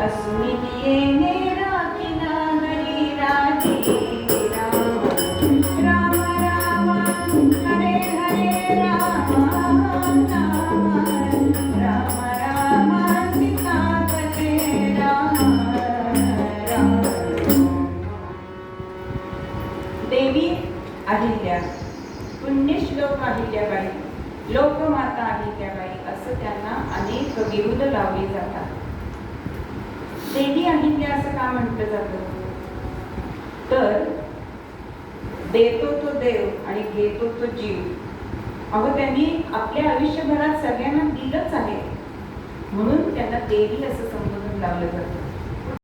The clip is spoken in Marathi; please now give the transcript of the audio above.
अस्मित येणे राखिना हरी राजे राम राम राम हरे हरे राम राम राम राम सीता पते राम राम. देवी अहिल्या, पुण्यश्लोक अहिल्याबाई, लोकमाता अहिल्याबाई असं त्यांना अनेक बिरुद लावली जातात. देवी अहिल्या असं का म्हटलं जातं? तर देतो तो देव आणि घेतो तो जीव. अहो त्यांनी आपल्या आयुष्यभरात सगळ्यांना दिलंच आहे, म्हणून त्यांना देवी असं संबोधन लावलं जातं.